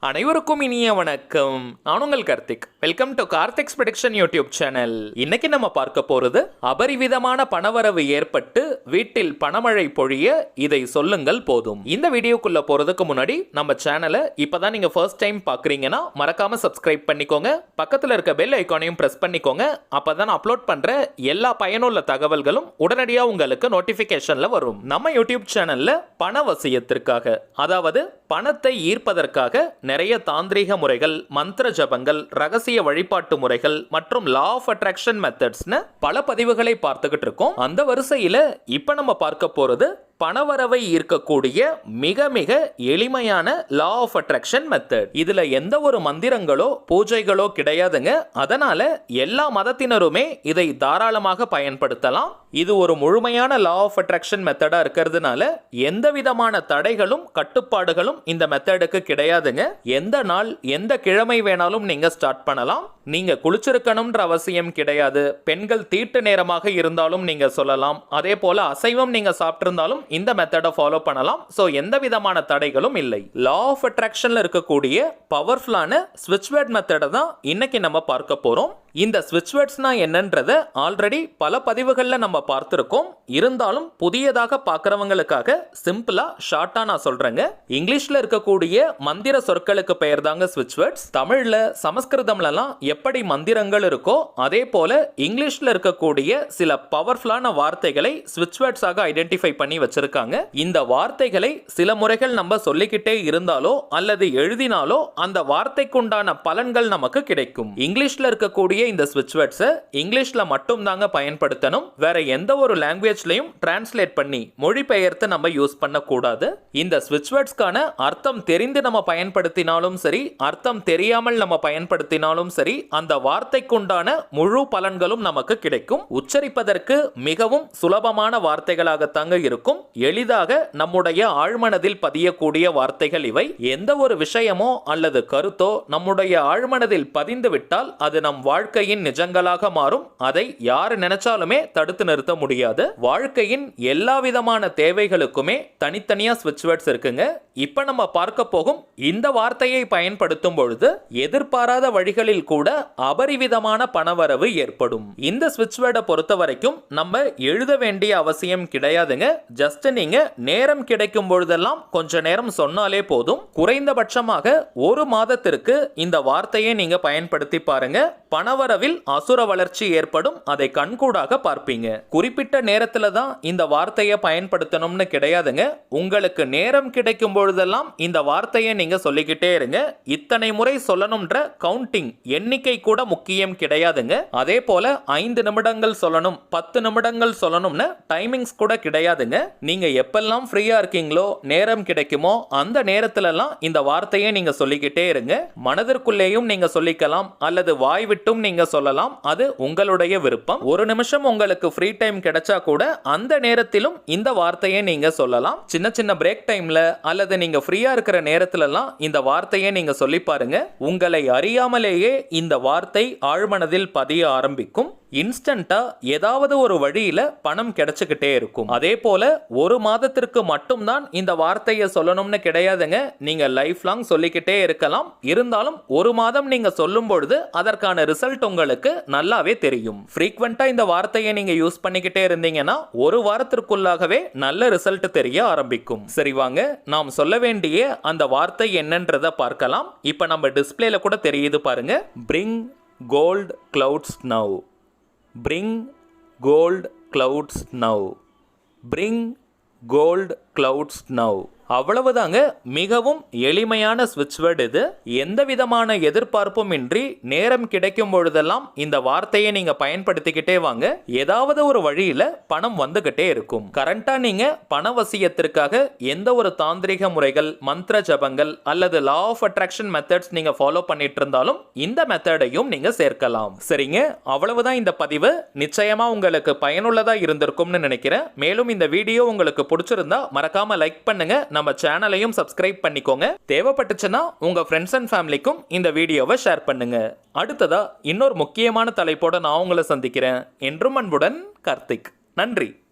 அனைவருக்கும் இனிய வணக்கம். நான் உங்கள் Karthik. Welcome to Karthik's prediction YouTube channel. இன்னைக்கு நம்ம பார்க்க போறது அபரிவிதமான பணவரவு ஏற்பட்டு வீட்டில் பணமழை பொழிய இதை சொல்லுங்கள் போதும். இந்த வீடியோக்குள்ள போறதுக்கு முன்னாடி நம்ம சேனலை இப்பதான் நீங்க ஃபர்ஸ்ட் டைம் பாக்குறீங்கன்னா மறக்காம சப்ஸ்கிரைப் பண்ணிக்கோங்க. பக்கத்துல இருக்க பெல் ஐகானையும் பிரஸ் பண்ணிக்கோங்க. அப்பதான் அப்லோட் பண்ற எல்லா பயனுள்ள தகவல்களும் உடனடியா உங்களுக்கு நோட்டிபிகேஷன்ல வரும். நம்ம யூடியூப் சேனல்ல பணவசியத்திற்காக, அதாவது பணத்தை ஈர்ப்பதற்காக நிறைய தாந்திரீக முறைகள், மந்திர ஜபங்கள், ரகசிய வழிபாட்டு முறைகள் மற்றும் லா ஆஃப் அட்ராக்ஷன் மெத்தட்ஸ்னு பல பதிவுகளை பார்த்துக்கிட்டு இருக்கோம். அந்த வரிசையில இப்ப நம்ம பார்க்க போறது பணவரவை ஈர்க்கக்கூடிய மிக மிக எளிமையான லா ஆஃப் அட்ராக்ஷன் மெத்தட். இதுல எந்த ஒரு மந்திரங்களோ பூஜைகளோ கிடையாதுங்க. அதனால எல்லா மதத்தினருமே இதை தாராளமாக பயன்படுத்தலாம். இது ஒரு முழுமையான லா ஆஃப் அட்ராக்ஷன் மெத்தடா இருக்கிறதுனால எந்த விதமான தடைகளும் கட்டுப்பாடுகளும் இந்த மெத்தடுக்கு கிடையாதுங்க. எந்த நாள் எந்த கிழமை வேணாலும் நீங்க ஸ்டார்ட் பண்ணலாம். நீங்க குளிச்சிருக்கணும்ன்ற அவசியம் கிடையாது. பெண்கள் தீட்டு நேரமாக இருந்தாலும் நீங்க சொல்லலாம். அதே போல அசைவம் நீங்க சாப்பிட்டிருந்தாலும் இந்த மெத்தடை ஃபாலோ பண்ணலாம். சோ எந்த விதமான தடைகளும் இல்லை. லா ஆஃப் அட்ராக்ஷன்ல இருக்கக்கூடிய பவர்ஃபுல்லான ஸ்விட்ச் வேர்ட் மெத்தடை தான் இன்னைக்கு நம்ம பார்க்க போறோம். இந்த ஸ்விட்ச் வேர்ட்ஸ்னா என்னன்றத ஆல்ரெடி பல பதிவுகள்ல நம்ம பார்த்திருக்கோம். இருந்தாலும் புதியதாக பார்க்கறவங்களுக்காக சிம்பிளா ஷார்ட்டா நான் சொல்றேங்க. இங்கிலீஷ்ல இருக்கக்கூடிய மந்திர சொற்களுக்கு பெயர் தாங்க ஸ்விட்ச் வேர்ட்ஸ். தமிழ்ல சமஸ்கிருதம்லலாம் எப்படி மந்திரங்கள் இருக்கோ அதே போல இங்கிலீஷ்ல இருக்கக்கூடிய சில பவர்ஃபுல்லான வார்த்தைகளை ஸ்விட்ச் வேர்ட்ஸாக ஐடென்டிஃபை பண்ணி வச்சிருக்காங்க. இந்த வார்த்தைகளை சில முறைகள் நம்ம சொல்லிக்கிட்டே இருந்தாலோ அல்லது எழுதினாலோ அந்த வார்த்தைக்குண்டான பலன்கள் நமக்கு கிடைக்கும். இங்கிலீஷ்ல இருக்கக்கூடிய இந்த ஸ்விட்ச் வேர்ட்ஸ் இங்கிலீஷ்ல மட்டும் தாங்க பயன்படுத்தணும். வேற எந்த ஒரு லாங்குவேஜ்லயும் டிரான்ஸ்லேட் பண்ணி மொழிபெயர்த்து நம்ம யூஸ் பண்ண கூடாது. இந்த ஸ்விட்ச் வேர்ட்ஸ்க்கான அர்த்தம் தெரிந்து நம்ம பயன்படுத்தினாலும் சரி, அர்த்தம் தெரியாமல் நம்ம பயன்படுத்தினாலும் சரி, அந்த வார்த்தைக்குண்டான முழு பலன்களும் நமக்கு கிடைக்கும். உச்சரிப்பதற்கு மிகவும் சுலபமான வார்த்தைகளாகத்தாங்க இருக்கும். எளிதாக நம்முடைய ஆழ்மனதில் பதியக்கூடிய வார்த்தைகள் இவை. எந்த ஒரு விஷயமோ அல்லது கருத்தோ நம்முடைய ஆழ்மனதில் பதிந்து விட்டால் அது நம் வாழ்க்கையின் நிஜங்களாக மாறும். அதை யார் நினைச்சாலுமே தடுத்து நிறுத்த முடியாது. வாழ்க்கையின் எல்லா விதமான தேவைகளுக்குமே தனித்தனியா ஸ்விட்ச் வேர்ட்ஸ் இருக்குங்க. இப்ப நம்ம பார்க்க போகும் இந்த வார்த்தையை பயன்படுத்தும் பொழுது எதிர்பாராத வழிகளில் கூட அபரிவிதமான பணவரவு ஏற்படும். இந்த ஸ்விட்ச் வேர்டை பொறுத்த வரைக்கும் நம்ம எழுத வேண்டிய அவசியம் கிடையாதுங்க. ஜஸ்ட் நீங்க நேரம் கிடைக்கும் பொழுதெல்லாம் கொஞ்ச நேரம் சொன்னாலே போதும். குறைந்தபட்சமாக ஒரு மாதத்திற்கு இந்த வார்த்தையை நீங்க பயன்படுத்தி பாருங்க. பணவரவில் அசுர வளர்ச்சி ஏற்படும். அதை கண்கூடாக பார்ப்பீங்க. குறிப்பிட்ட நேரத்துல தான் இந்த வார்த்தையை பயன்படுத்தணும்னு கிடையாதுங்க. உங்களுக்கு நேரம் கிடைக்கும் பொழுதெல்லாம் இந்த வார்த்தையை நீங்க சொல்லிக்கிட்டே இருங்க. இத்தனை முறை சொல்லணும்ன்ற கவுண்டிங் எண்ணிக்கை கூட முக்கியம் கிடையாதுங்க. அதே போல 5 நிமிடங்கள் சொல்லணும், 10 நிமிடங்கள் சொல்லணும்னு டைமிங்ஸ் கூட கிடையாதுங்க. நீங்க எப்பெல்லாம் ஃப்ரீயா இருக்கீங்களோ, நேரம் கிடைக்குமோ அந்த நேரத்துல எல்லாம் இந்த வார்த்தையை நீங்க சொல்லிக்கிட்டே இருங்க. மனதிற்குள்ளேயும் நீங்க சொல்லிக்கலாம் அல்லது வாய் விட்டும் நீங்க சொல்லலாம். அது உங்களுடைய விருப்பம். ஒரு நிமிஷம் உங்களுக்கு ஃப்ரீ டைம் கிடைச்சா கூட அந்த நேரத்திலும் இந்த வார்த்தையை நீங்க சொல்லலாம். சின்ன சின்ன பிரேக் டைம்ல அல்லது நீங்க ஃப்ரீயா இருக்கிற நேரத்துல எல்லாம் இந்த வார்த்தையை நீங்க சொல்லி பாருங்க. உங்களை அறியாமலேயே இந்த வார்த்தை ஆழ்மனதில் பதிய ஆரம்பிக்கும். இன்ஸ்டன்டா ஏதாவது ஒரு வழியில பணம் கிடைச்சுக்கிட்டே இருக்கும். அதே போல ஒரு மாதத்திற்கு மட்டும்தான் இந்த வார்த்தையை சொல்லணும்னு கிடையாதுங்க. நீங்க லைஃப் லாங் சொல்லிக்கிட்டே இருக்கலாம். இருந்தாலும் ஒரு மாதம் நீங்க சொல்லும் பொழுது அதற்கான ரிசல்ட் உங்களுக்கு நல்லாவே தெரியும். ஃப்ரீக்வெண்டா இந்த வார்த்தையை நீங்க யூஸ் பண்ணிக்கிட்டே இருந்தீங்கன்னா ஒரு வாரத்திற்குள்ளாகவே நல்ல ரிசல்ட் தெரிய ஆரம்பிக்கும். சரி வாங்க, நாம் சொல்ல வேண்டிய அந்த வார்த்தை என்னன்றத பார்க்கலாம். இப்ப நம்ம டிஸ்பிளேல கூட தெரியுது பாருங்க. Bring gold clouds now. Bring gold clouds now. Bring gold clouds now. அவ்வளவுதாங்க. மிகவும் எளிமையான ஸ்விட்ச் வேர்ட் இது. எந்த விதமான எதிர்பார்ப்பும் இன்றி நேரம் கிடைக்கும் பொழுதெல்லாம் இந்த வார்த்தையை நீங்க பயன்படுத்திக்கிட்டே வாங்க. ஏதாவது ஒரு வழியில பணம் வந்துகிட்டே இருக்கும். கரண்டா நீங்க பணவசியத்திற்காக எந்த ஒரு தாந்திரிக முறைகள், மந்திர ஜபங்கள் அல்லது லா ஆஃப் அட்ராக்ஷன் மெத்தட்ஸ் நீங்க ஃபாலோ பண்ணிட்டு இருந்தாலும் இந்த மெத்தடையும் நீங்க சேர்க்கலாம். சரிங்க, அவ்வளவுதான் இந்த பதிவு. நிச்சயமா உங்களுக்கு பயனுள்ளதா இருந்திருக்கும்னு நினைக்கிறேன். மேலும் இந்த வீடியோ உங்களுக்கு பிடிச்சிருந்தா மறக்காம லைக் பண்ணுங்க. நம்ம சேனலையும் சப்ஸ்கிரைப் பண்ணிக்கோங்க. தேவைப்பட்டுச்சுன்னா உங்க ஃப்ரெண்ட்ஸ் அண்ட் ஃபேமிலிக்கும் இந்த வீடியோவை ஷேர் பண்ணுங்க. அடுத்ததா இன்னொரு முக்கியமான தலைப்போட நான் உங்களை சந்திக்கிறேன். என்றும் அன்புடன் கார்த்திக். நன்றி.